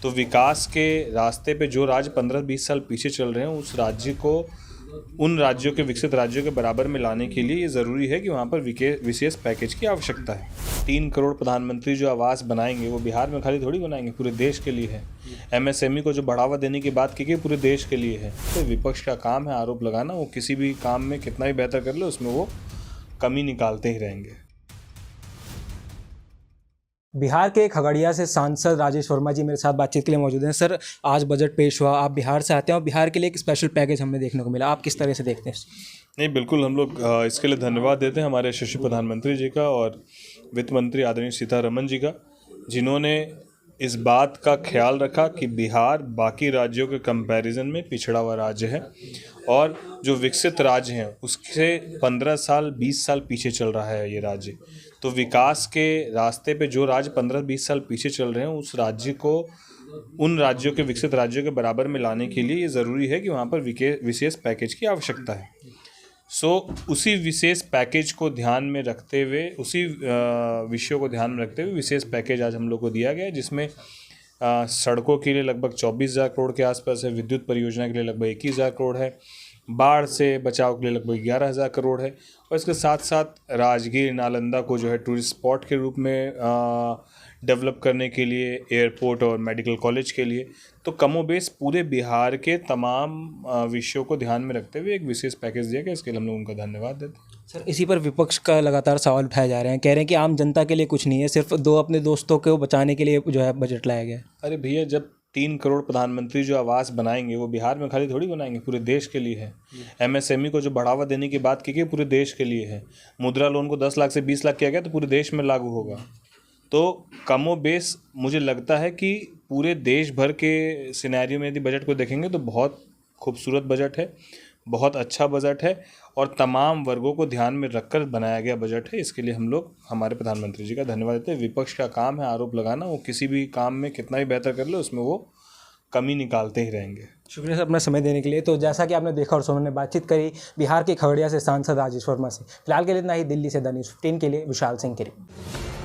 तो विकास के रास्ते पे जो राज्य 15-20 साल पीछे चल रहे हैं उस राज्य को उन राज्यों के विकसित राज्यों के बराबर में लाने के लिए ये ज़रूरी है कि वहाँ पर विशेष पैकेज की आवश्यकता है। 3 करोड़ प्रधानमंत्री जो आवास बनाएंगे वो बिहार में खाली थोड़ी बनाएंगे, पूरे देश के लिए है। एमएसएमई को जो बढ़ावा देने की बात की गई पूरे देश के लिए है। तो विपक्ष का काम है आरोप लगाना, वो किसी भी काम में कितना ही बेहतर कर ले उसमें वो कमी निकालते ही रहेंगे। बिहार के खगड़िया से सांसद राजेश वर्मा जी मेरे साथ बातचीत के लिए मौजूद हैं। सर, आज बजट पेश हुआ, आप बिहार से आते हैं और बिहार के लिए एक स्पेशल पैकेज हमें देखने को मिला, आप किस तरह से देखते हैं? नहीं, बिल्कुल, हम लोग इसके लिए धन्यवाद देते हैं हमारे यशस्वी प्रधानमंत्री जी का और वित्त मंत्री आदरणीय सीतारमण जी का, जिन्होंने इस बात का ख्याल रखा कि बिहार बाकी राज्यों के कंपैरिजन में पिछड़ा हुआ राज्य है और जो विकसित राज्य हैं उससे 15 साल 20 साल पीछे चल रहा है ये राज्य। तो विकास के रास्ते पे जो राज्य 15-20 साल पीछे चल रहे हैं उस राज्य को उन राज्यों के विकसित राज्यों के बराबर में लाने के लिए ये ज़रूरी है कि वहाँ पर विशेष पैकेज की आवश्यकता है। उसी विशेष पैकेज को ध्यान में रखते हुए, उसी विषयों को ध्यान में रखते हुए विशेष पैकेज आज हम लोग को दिया गया है, जिसमें सड़कों के लिए लगभग 24,000 करोड़ के आसपास है, विद्युत परियोजना के लिए लगभग 21,000 करोड़ है, बाढ़ से बचाव के लिए लगभग 11,000 करोड़ है और इसके साथ साथ राजगीर नालंदा को जो है टूरिस्ट स्पॉट के रूप में डेवलप करने के लिए, एयरपोर्ट और मेडिकल कॉलेज के लिए, तो कमोबेश पूरे बिहार के तमाम विषयों को ध्यान में रखते हुए एक विशेष पैकेज दिया गया। इसके लिए हम लोग उनका धन्यवाद देते हैं। सर, इसी पर विपक्ष का लगातार सवाल उठाए जा रहे हैं, कह रहे हैं कि आम जनता के लिए कुछ नहीं है, सिर्फ दो अपने दोस्तों को बचाने के लिए जो है बजट लाया गया है। अरे भैया, जब 3 करोड़ प्रधानमंत्री जो आवास बनाएंगे वो बिहार में खाली थोड़ी बनाएंगे, पूरे देश के लिए है। एमएसएमई को जो बढ़ावा देने की बात की गई पूरे देश के लिए है। मुद्रा लोन को 10 लाख से 20 लाख किया गया तो पूरे देश में लागू होगा। तो कमोबेश मुझे लगता है कि पूरे देश भर के सिनेरियो में यदि बजट को देखेंगे तो बहुत खूबसूरत बजट है, बहुत अच्छा बजट है और तमाम वर्गों को ध्यान में रखकर बनाया गया बजट है। इसके लिए हम लोग हमारे प्रधानमंत्री जी का धन्यवाद देते हैं। विपक्ष का काम है आरोप लगाना, वो किसी भी काम में कितना ही बेहतर कर ले उसमें वो कमी निकालते ही रहेंगे। शुक्रिया सर अपना समय देने के लिए। तो जैसा कि आपने देखा और सुना, ने बातचीत करी बिहार के खगड़िया से सांसद राजेश वर्मा से। फिलहाल के लिए इतना ही। दिल्ली से द न्यूज़ 15 के लिए विशाल सिंह के लिए।